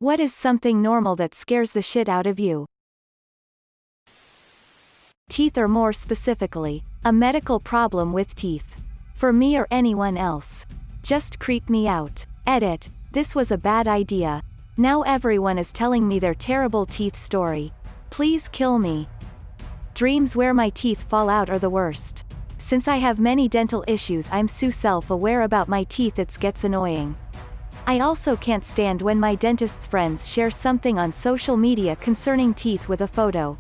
What is something normal that scares the shit out of you? Teeth, or more specifically, a medical problem with teeth. For me or anyone else. Just creep me out. Edit. This was a bad idea. Now everyone is telling me their terrible teeth story. Please kill me. Dreams where my teeth fall out are the worst. Since I have many dental issues, I'm so self-aware about my teeth it gets annoying. I also can't stand when my dentist's friends share something on social media concerning teeth with a photo.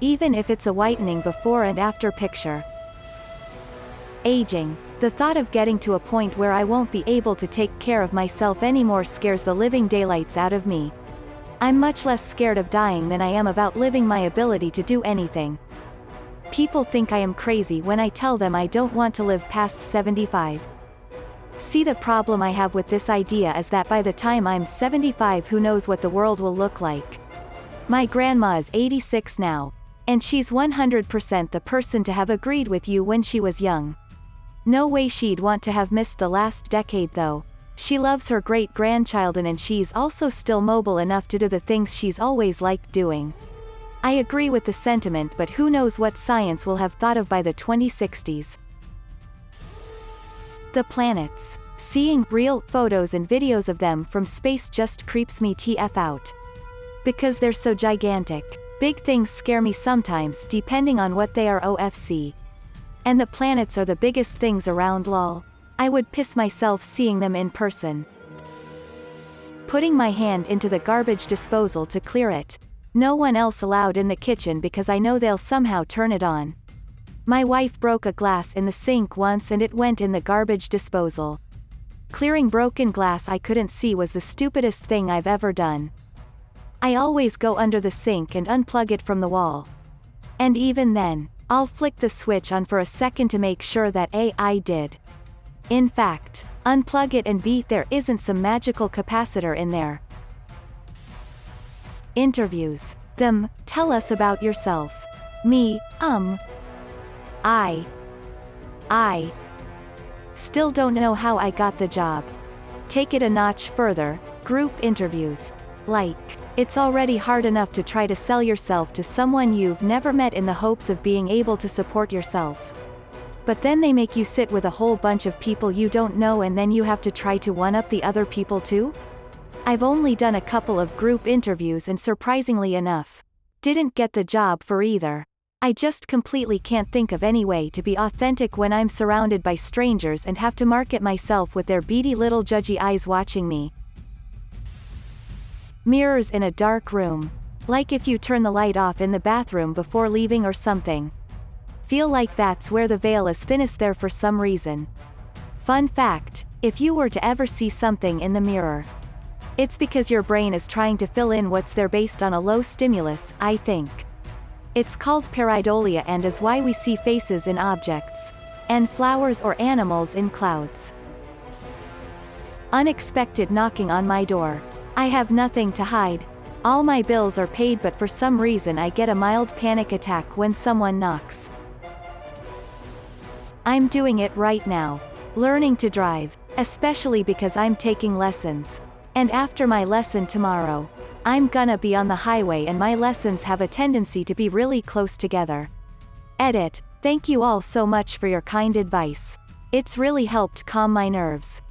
Even if it's a whitening before and after picture. Aging. The thought of getting to a point where I won't be able to take care of myself anymore scares the living daylights out of me. I'm much less scared of dying than I am of outliving my ability to do anything. People think I am crazy when I tell them I don't want to live past 75. See, the problem I have with this idea is that by the time I'm 75, who knows what the world will look like. My grandma is 86 now. And she's 100% the person to have agreed with you when she was young. No way she'd want to have missed the last decade though. She loves her great-grandchildren and she's also still mobile enough to do the things she's always liked doing. I agree with the sentiment, but who knows what science will have thought of by the 2060s. The planets. Seeing real photos and videos of them from space just creeps me TF out. Because they're so gigantic. Big things scare me sometimes, depending on what they are. OFC. And the planets are the biggest things around, lol. I would piss myself seeing them in person. Putting my hand into the garbage disposal to clear it. No one else allowed in the kitchen because I know they'll somehow turn it on. My wife broke a glass in the sink once and it went in the garbage disposal. Clearing broken glass I couldn't see was the stupidest thing I've ever done. I always go under the sink and unplug it from the wall. And even then, I'll flick the switch on for a second to make sure that I did. In fact, unplug it and there isn't some magical capacitor in there. Interviews. Them. Tell us about yourself. Me. I still don't know how I got the job. Take it a notch further. Group interviews. Like, it's already hard enough to try to sell yourself to someone you've never met in the hopes of being able to support yourself. But then they make you sit with a whole bunch of people you don't know and then you have to try to one-up the other people too? I've only done a couple of group interviews and surprisingly enough, didn't get the job for either. I just completely can't think of any way to be authentic when I'm surrounded by strangers and have to market myself with their beady little judgy eyes watching me. Mirrors in a dark room. Like if you turn the light off in the bathroom before leaving or something. Feel like that's where the veil is thinnest there for some reason. Fun fact, if you were to ever see something in the mirror, it's because your brain is trying to fill in what's there based on a low stimulus, I think. It's called pareidolia and is why we see faces in objects. And flowers or animals in clouds. Unexpected knocking on my door. I have nothing to hide. All my bills are paid, but for some reason I get a mild panic attack when someone knocks. I'm doing it right now. Learning to drive. Especially because I'm taking lessons. And after my lesson tomorrow, I'm gonna be on the highway and my lessons have a tendency to be really close together. Edit. Thank you all so much for your kind advice. It's really helped calm my nerves.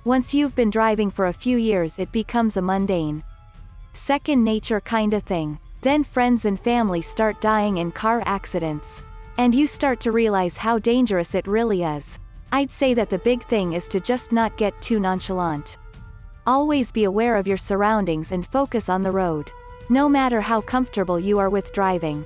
Once you've been driving for a few years it becomes a mundane, second nature kinda thing. Then friends and family start dying in car accidents. And you start to realize how dangerous it really is. I'd say that the big thing is to just not get too nonchalant. Always be aware of your surroundings and focus on the road. No matter how comfortable you are with driving.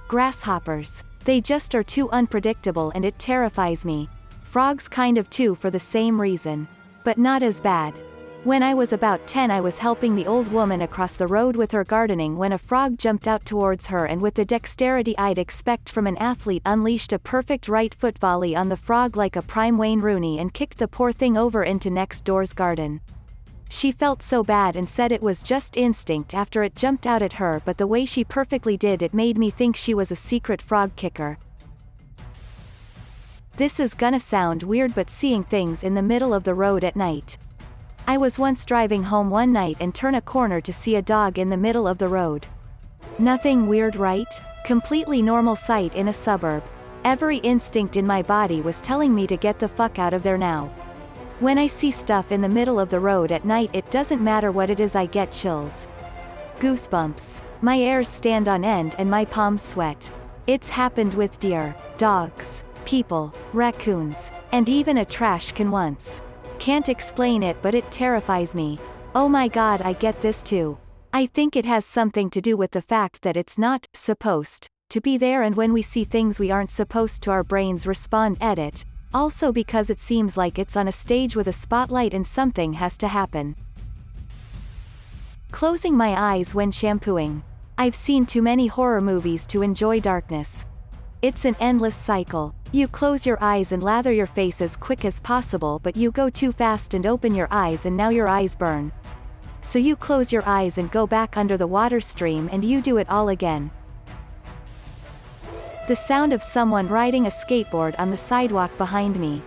Grasshoppers. They just are too unpredictable and it terrifies me. Frogs kind of too for the same reason. But not as bad. When I was about 10 I was helping the old woman across the road with her gardening when a frog jumped out towards her and with the dexterity I'd expect from an athlete unleashed a perfect right foot volley on the frog like a prime Wayne Rooney and kicked the poor thing over into next door's garden. She felt so bad and said it was just instinct after it jumped out at her, but the way she perfectly did it made me think she was a secret frog kicker. This is gonna sound weird, but seeing things in the middle of the road at night. I was once driving home one night and turn a corner to see a dog in the middle of the road. Nothing weird, right? Completely normal sight in a suburb. Every instinct in my body was telling me to get the fuck out of there now. When I see stuff in the middle of the road at night, it doesn't matter what it is, I get chills. Goosebumps. My hairs stand on end and my palms sweat. It's happened with deer, dogs, people, raccoons, and even a trash can once. Can't explain it, but it terrifies me. Oh my god, I get this too. I think it has something to do with the fact that it's not supposed to be there, and when we see things we aren't supposed to, our brains respond. Edit. Also because it seems like it's on a stage with a spotlight and something has to happen. Closing my eyes when shampooing. I've seen too many horror movies to enjoy darkness. It's an endless cycle. You close your eyes and lather your face as quick as possible, but you go too fast and open your eyes and now your eyes burn. So you close your eyes and go back under the water stream and you do it all again. The sound of someone riding a skateboard on the sidewalk behind me.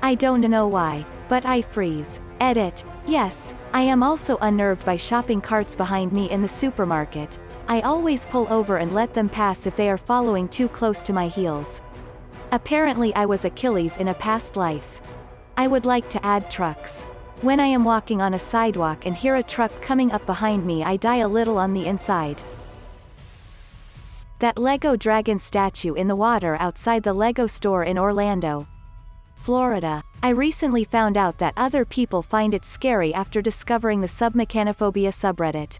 I don't know why, but I freeze. Edit. Yes, I am also unnerved by shopping carts behind me in the supermarket. I always pull over and let them pass if they are following too close to my heels. Apparently I was Achilles in a past life. I would like to add trucks. When I am walking on a sidewalk and hear a truck coming up behind me, I die a little on the inside. That Lego dragon statue in the water outside the Lego store in Orlando, Florida. I recently found out that other people find it scary after discovering the submechanophobia subreddit.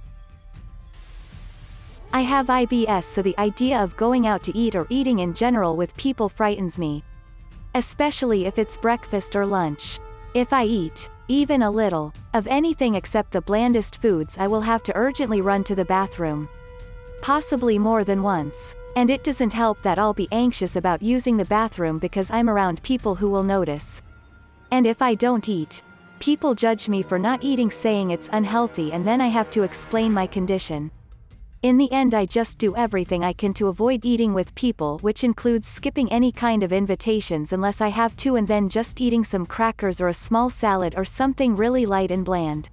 I have IBS, so the idea of going out to eat or eating in general with people frightens me. Especially if it's breakfast or lunch. If I eat, even a little, of anything except the blandest foods, I will have to urgently run to the bathroom. Possibly more than once. And it doesn't help that I'll be anxious about using the bathroom because I'm around people who will notice. And if I don't eat, people judge me for not eating, saying it's unhealthy, and then I have to explain my condition. In the end, I just do everything I can to avoid eating with people, which includes skipping any kind of invitations unless I have to, and then just eating some crackers or a small salad or something really light and bland.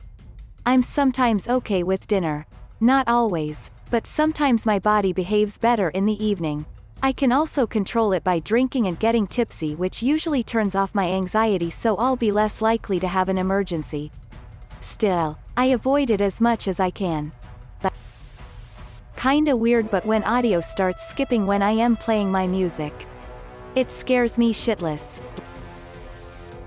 I'm sometimes okay with dinner. Not always, but sometimes my body behaves better in the evening. I can also control it by drinking and getting tipsy, which usually turns off my anxiety, so I'll be less likely to have an emergency. Still, I avoid it as much as I can. Kinda weird, but when audio starts skipping when I am playing my music, it scares me shitless.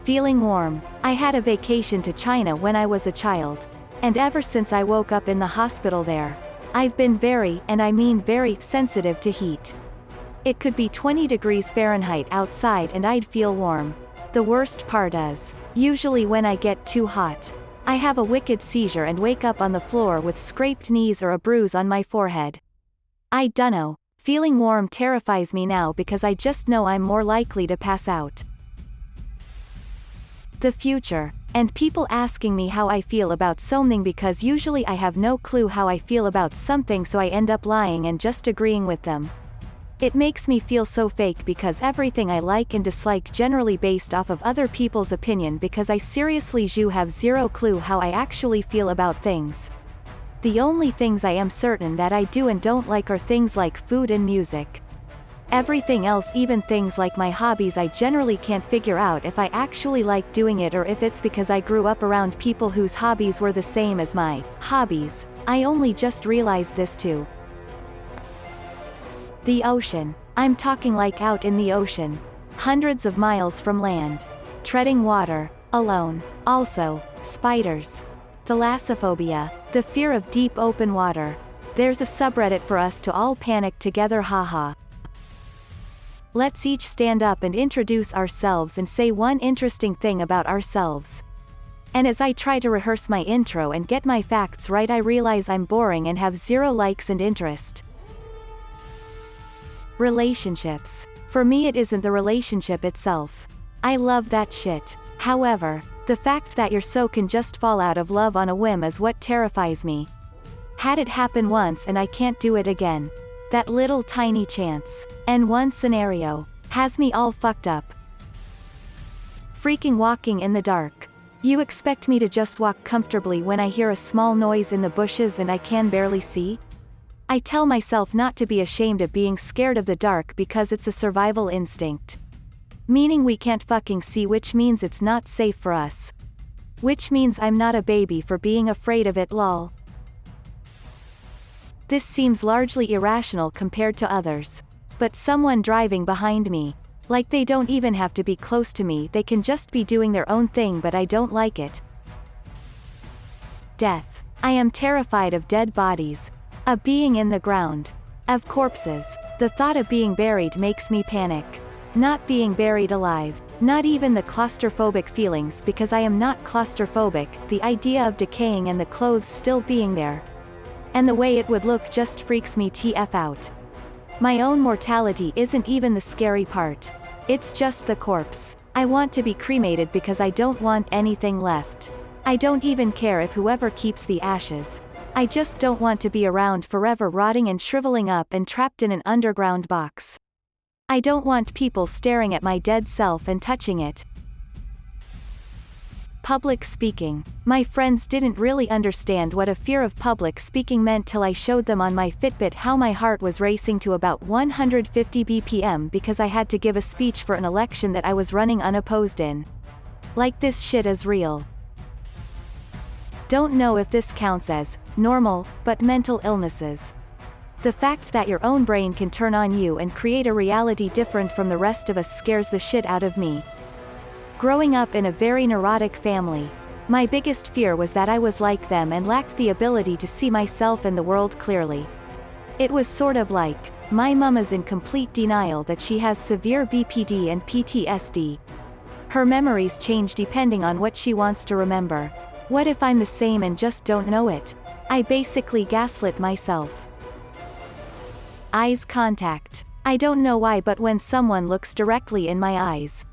Feeling warm. I had a vacation to China when I was a child. And ever since I woke up in the hospital there, I've been very, and I mean very, sensitive to heat. It could be 20 degrees Fahrenheit outside and I'd feel warm. The worst part is, usually when I get too hot, I have a wicked seizure and wake up on the floor with scraped knees or a bruise on my forehead. I dunno, feeling warm terrifies me now because I just know I'm more likely to pass out. The future. And people asking me how I feel about something, because usually I have no clue how I feel about something, so I end up lying and just agreeing with them. It makes me feel so fake because everything I like and dislike generally based off of other people's opinion, because I seriously have zero clue how I actually feel about things. The only things I am certain that I do and don't like are things like food and music. Everything else, even things like my hobbies, I generally can't figure out if I actually like doing it or if it's because I grew up around people whose hobbies were the same as my hobbies. I only just realized this too. The ocean. I'm talking like out in the ocean. Hundreds of miles from land. Treading water. Alone. Also, spiders. Thalassophobia. The fear of deep open water. There's a subreddit for us to all panic together, haha. Let's each stand up and introduce ourselves and say one interesting thing about ourselves. And as I try to rehearse my intro and get my facts right, I realize I'm boring and have zero likes and interest. Relationships. For me, it isn't the relationship itself. I love that shit. However, the fact that you're so can just fall out of love on a whim is what terrifies me. Had it happen once and I can't do it again. That little tiny chance. And one scenario has me all fucked up. Freaking walking in the dark. You expect me to just walk comfortably when I hear a small noise in the bushes and I can barely see? I tell myself not to be ashamed of being scared of the dark because it's a survival instinct. Meaning we can't fucking see, which means it's not safe for us. Which means I'm not a baby for being afraid of it, lol. This seems largely irrational compared to others. But someone driving behind me. Like they don't even have to be close to me, they can just be doing their own thing, but I don't like it. Death. I am terrified of dead bodies. Of being in the ground. Of corpses. The thought of being buried makes me panic. Not being buried alive. Not even the claustrophobic feelings, because I am not claustrophobic, the idea of decaying and the clothes still being there. And the way it would look just freaks me TF out. My own mortality isn't even the scary part. It's just the corpse. I want to be cremated because I don't want anything left. I don't even care if whoever keeps the ashes. I just don't want to be around forever rotting and shriveling up and trapped in an underground box. I don't want people staring at my dead self and touching it. Public speaking. My friends didn't really understand what a fear of public speaking meant till I showed them on my Fitbit how my heart was racing to about 150 BPM because I had to give a speech for an election that I was running unopposed in. Like this shit is real. Don't know if this counts as normal, but mental illnesses. The fact that your own brain can turn on you and create a reality different from the rest of us scares the shit out of me. Growing up in a very neurotic family, my biggest fear was that I was like them and lacked the ability to see myself and the world clearly. It was sort of like, my mum is in complete denial that she has severe BPD and PTSD. Her memories change depending on what she wants to remember. What if I'm the same and just don't know it? I basically gaslit myself. Eyes contact. I don't know why, but when someone looks directly in my eyes,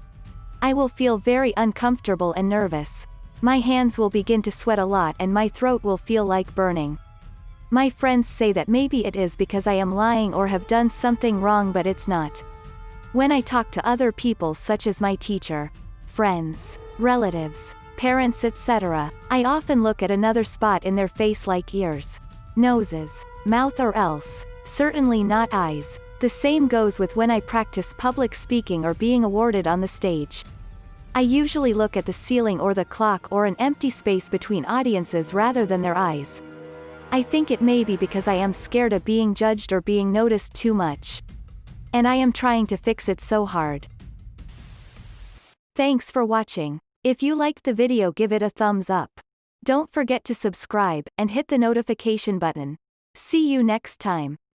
I will feel very uncomfortable and nervous. My hands will begin to sweat a lot and my throat will feel like burning. My friends say that maybe it is because I am lying or have done something wrong, but it's not. When I talk to other people such as my teacher, friends, relatives, parents, etc., I often look at another spot in their face like ears, noses, mouth, or else, certainly not eyes. The same goes with when I practice public speaking or being awarded on the stage. I usually look at the ceiling or the clock or an empty space between audiences rather than their eyes. I think it may be because I am scared of being judged or being noticed too much. And I am trying to fix it so hard. Thanks for watching. If you liked the video, give it a thumbs up. Don't forget to subscribe and hit the notification button. See you next time.